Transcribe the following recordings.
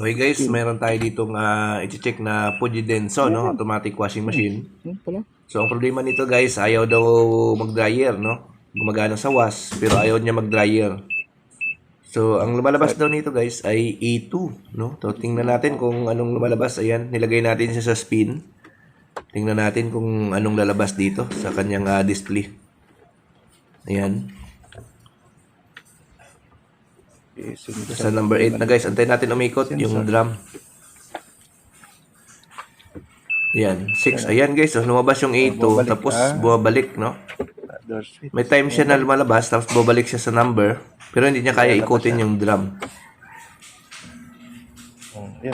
Okay guys, meron tayo ditong i-check na Fuji Denso, no? Automatic washing machine. So ang problema nito guys, ayaw daw mag-dryer, no? Gumagana sa wash, pero ayaw niya mag-dryer. So ang lumalabas daw nito guys ay E2, no? So tingnan natin kung anong lumalabas. Ayan, nilagay natin siya sa spin. Tingnan natin kung anong lalabas dito sa kanyang display. Ayan. Sa number 8 na guys, antayin natin umikot yung drum. Ayan, 6. Ayan guys, lumabas yung A2, tapos bumabalik, no? May time siya na lumalabas, tapos bumabalik siya sa number, pero hindi niya kaya ikutin yung drum.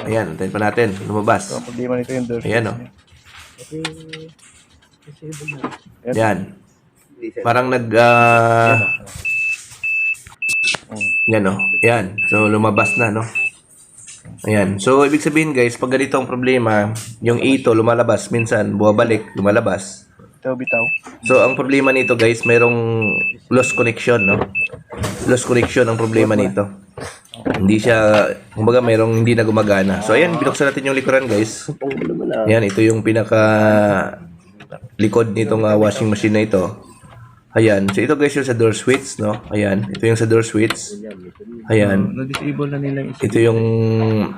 Ayan, antayin pa natin, lumabas. Ayan, no? Ayan. Parang yan, no? Yan. So, lumabas na, no? Ayan. So, ibig sabihin, guys, pag ganito ang problema, yung ito lumalabas, minsan, buwabalik, lumalabas. So, ang problema nito, guys, mayroong lost connection, no? Lost connection ang problema nito. Hindi siya, kumbaga, mayroong hindi na gumagana. So, ayan, binuksan natin yung likuran, guys. Ayan, ito yung pinaka likod nitong washing machine na ito. Ayan. So, ito guys yung sa door switch, no? Ayan. Ito yung sa door switch. Ayan. Na-disable na nila. Ito yung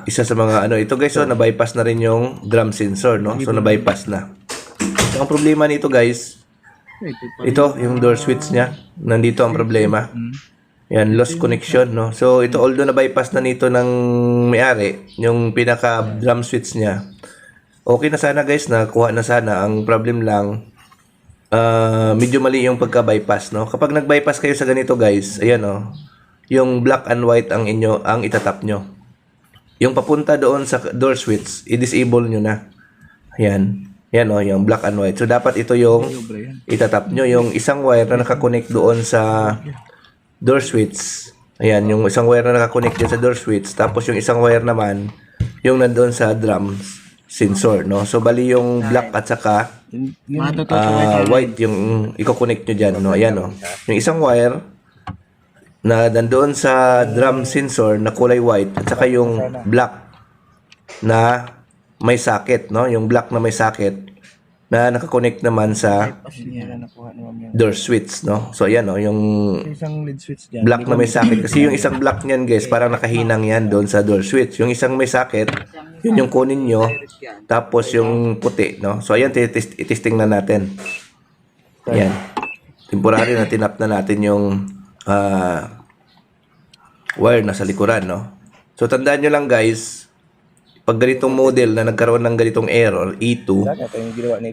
isa sa mga ano. Ito guys, so, na-bypass na rin yung drum sensor, no? So, na-bypass na. So, ang problema nito guys, ito, yung door switch niya. Nandito ang problema. Ayan, lost connection, no? So, ito, although na-bypass na nito ng may-ari, yung pinaka-drum switch niya, okay na sana guys, nakuha na sana. Ang problem lang, medyo mali yung pagka-bypass, no? Kapag nag-bypass kayo sa ganito, guys, ayan, no? Yung black and white ang itatap nyo. Yung papunta doon sa door switch, i-disable nyo na. Ayan. Ayan, no? Yung black and white. So, dapat ito yung itatap nyo. Yung isang wire na nakakonect doon sa door switch. Ayan, yung isang wire na nakakonect dyan sa door switch. Tapos, yung isang wire naman, yung nandoon sa drum sensor, no? So, bali yung black at saka white yung i-connect nyo dyan, no? Ayan, no? Yung isang wire na nandoon sa drum sensor na kulay white at saka yung black na may socket, no? Yung black na may socket na nakakonect naman sa door switch, no? So, ayan, no? Yung black na may socket. Kasi yung isang black niyan, guys, parang nakahinang yan doon sa door switch. Yung isang may socket, yun yung kunin nyo. Tapos yung puti, no? So, ayan, itesting na natin. Ayan. Temporary na tinap na natin yung wire na sa likuran, no? So, tandaan nyo lang, guys, pag ganitong model na nagkaroon ng ganitong error, E2,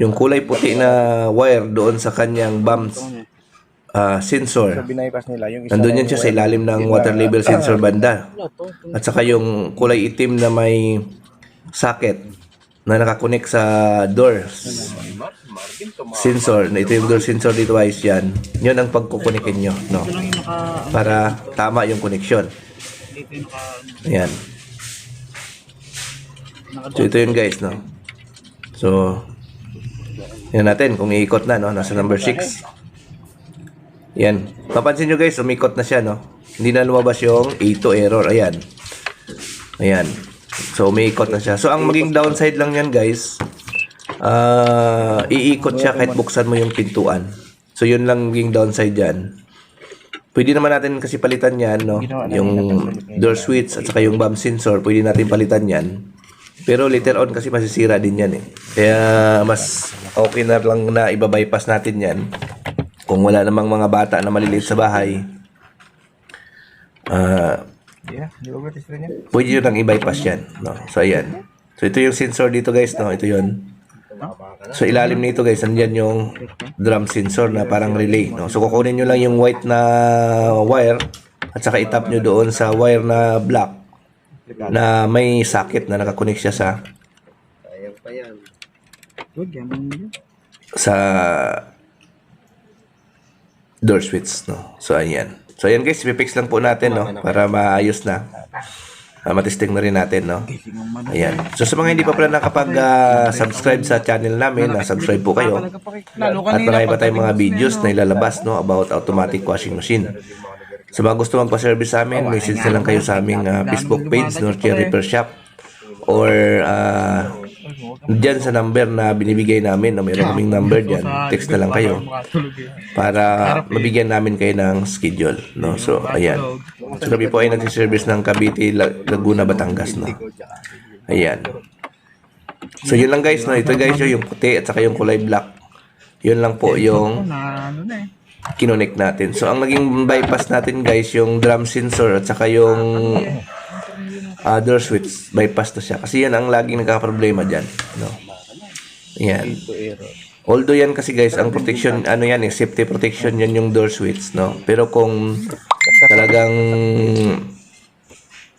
yung kulay puti na wire doon sa kanyang bump sensor, nandun yan siya sa ilalim ng water level sensor banda. At saka yung kulay itim na may socket na nakakonect sa door sensor, na ito yung door sensor dito guys, yan ang pagkukunikin nyo, no? Para tama yung connection. Ayan. So, ito yun guys, no? So, yan natin kung iikot na, no? Nasa number 6. Yan. Papansin nyo guys, umikot na siya, no? Hindi na lumabas yung A2 error. Ayan. Ayan. So, umiikot na siya. So, ang maging downside lang yan guys, iikot siya kahit buksan mo yung pintuan. So, yun lang maging downside yan. Pwede naman natin kasi palitan yan, no? Yung door switch at saka yung bump sensor, pwede natin palitan yan. Pero later on kasi masisira din yan, eh. Kaya mas okay na lang na ibabypass natin yan. Kung wala namang mga bata na maliliit sa bahay, pwede nyo lang i-bypass yan, no? So, ayan. So, ito yung sensor dito guys, no? Ito yun. So, ilalim nito guys, andyan yung drum sensor na parang relay, no? So, kukunin nyo lang yung white na wire at saka itap nyo doon sa wire na black na may socket na nakakonect siya sa door switch, no? So, ayan. So, ayan guys, i-fix lang po natin, no? Para maayos na. Matesting na rin natin, no? Ayan. So, sa mga hindi pa pala nakapag-subscribe sa channel namin, subscribe po kayo. At marami pa tayong mga videos na ilalabas, no? About automatic washing machine. Sa mga gusto magpa-service sa amin, message na lang kayo sa aming Facebook page, North Cherry Repair Shop. or dyan sa number na binibigay namin, no, mayroon kaming number dyan, text na lang kayo para mabigyan namin kayo ng schedule, no? So ayan, so kami po ay nagsiservice ng Cavite, Laguna, Batangas, no? Ayan, so yun lang guys, no? Ito guys yung puti at saka yung kulay black, yun lang po yung kinonect natin. So ang naging bypass natin guys, yung drum sensor at saka yung door switch, bypass na siya. Kasi yan ang laging nagkakaproblema dyan. No? Yan. Although yan kasi guys, ang protection, ano yan safety protection yan yung door switch. No? Pero kung talagang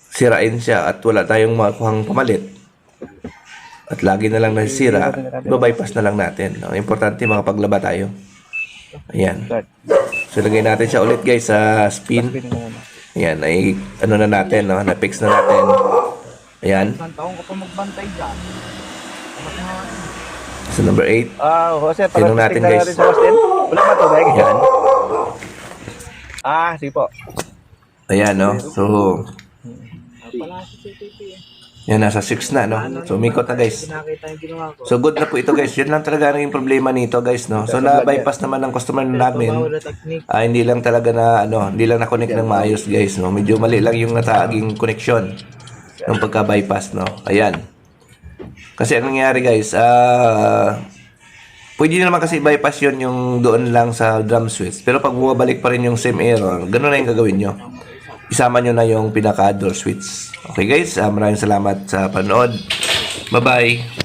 sirain siya at wala tayong makuhang pamalit, at lagi na lang nasisira, bypass na lang natin. No? Importante makapaglaba tayo. Ayan. So, lagay natin siya ulit guys sa spin. Ayan, ay ano na natin, no? Na-fix na natin. Ayan. Taong ka pa magbantay dyan. So, number 8. Jose, Tingnan natin guys. Wala ba ito, Beg? Ayan. Sige po. Ayan, no? So, yan, nasa 6 na, no? So, umikot na guys. Nakita yung ginawa ko. So, good na po ito guys. Yun lang talaga naging problema nito guys, no? So, na-bypass naman ng customer namin. Hindi lang talaga na, hindi lang na-connect ng maayos guys, no? Medyo mali lang yung nataaging connection ng pagka-bypass, no? Ayan. Kasi ang nangyari guys, pwede naman kasi bypass yun yung doon lang sa drum switch. Pero pag bumabalik pa rin yung same error, ganun na yung gagawin nyo. Isama nyo na yung pinaka-door switch. Okay guys, maraming salamat sa panood. Bye-bye!